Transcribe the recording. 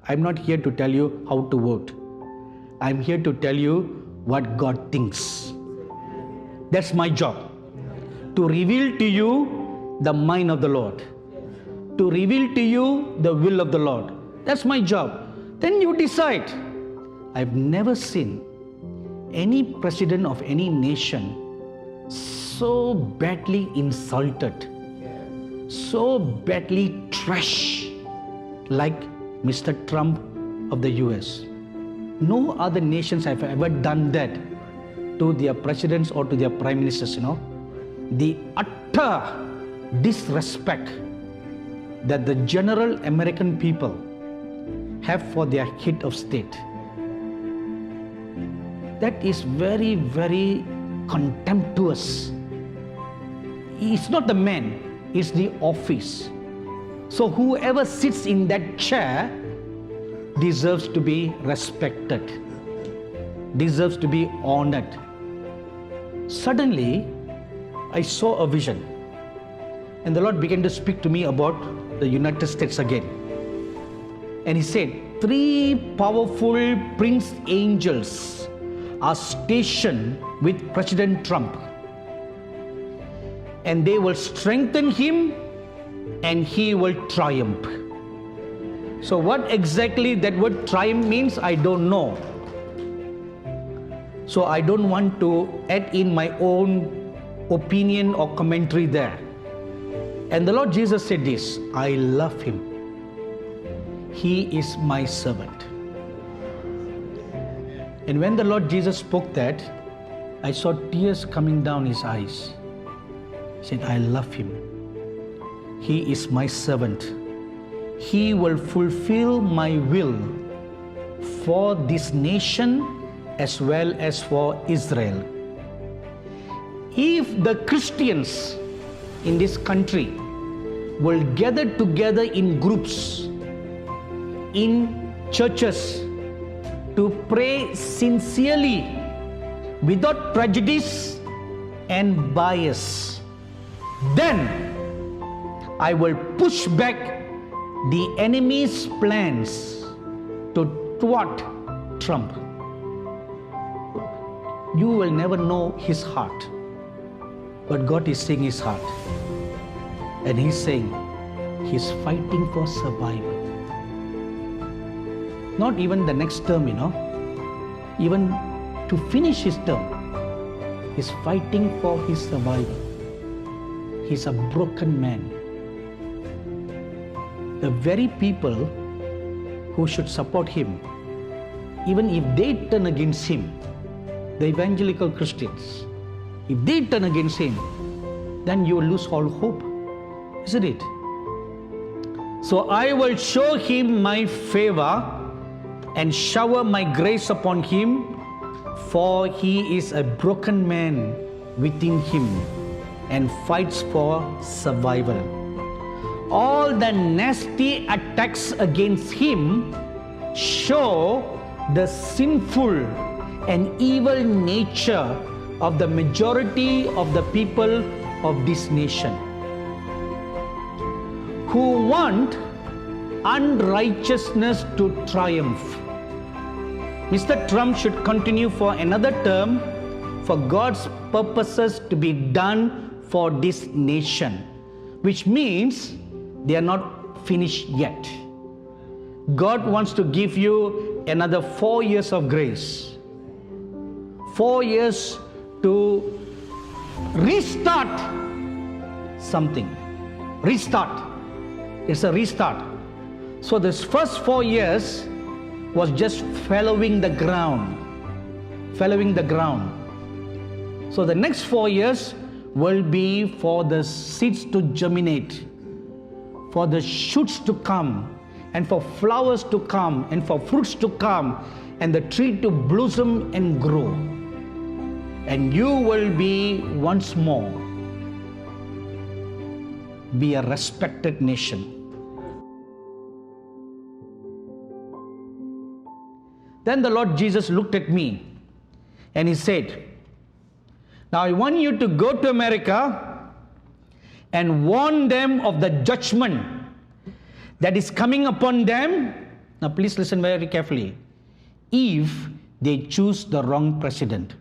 I'm not here to tell you how to vote. I'm here to tell you what God thinks. That's my job. To reveal to you the mind of the Lord. To reveal to you the will of the Lord. That's my job. Then you decide. I've never seen any president of any nation so badly insulted, so badly trashed like Mr. Trump of the US. No other nations have ever done that to their presidents or to their prime ministers, The utter disrespect that the general American people have for their head of state. That is very, very contemptuous. It's not the man, it's the office. So whoever sits in that chair deserves to be respected, deserves to be honored. Suddenly, I saw a vision, and the Lord began to speak to me about the United States again. And He said, 3 powerful prince angels are stationed with President Trump, and they will strengthen him and he will triumph. So what exactly that word triumph means, I don't know. So I don't want to add in my own opinion or commentary there. And the Lord Jesus said this, I love him. He is my servant. And when the Lord Jesus spoke that, I saw tears coming down his eyes. He said, I love him. He is my servant. He will fulfill my will for this nation as well as for Israel. If the Christians in this country will gather together in groups, in churches, to pray sincerely, without prejudice and bias, then I will push back the enemy's plans to thwart Trump. You will never know his heart, but God is seeing his heart, and He's saying He's fighting for survival. Not even the next term, even to finish his term, he's fighting for his survival. He's a broken man. The very people who should support him, even if they turn against him, the evangelical Christians, if they turn against him, then you will lose all hope, isn't it? So I will show him my favor and shower my grace upon him, for he is a broken man within him and fights for survival. All the nasty attacks against him show the sinful and evil nature of the majority of the people of this nation, who want unrighteousness to triumph. Mr. Trump should continue for another term for God's purposes to be done for this nation, which means they are not finished yet. God wants to give you another 4 years of grace. 4 years to restart something. Restart. It's a restart. So this first 4 years was just following the ground. Following the ground. So the next 4 years will be for the seeds to germinate, for the shoots to come, and for flowers to come, and for fruits to come, and the tree to blossom and grow. And you will be once more be a respected nation. Then the Lord Jesus looked at me and He said, now I want you to go to America and warn them of the judgment that is coming upon them, Now please listen very carefully. If they choose the wrong president,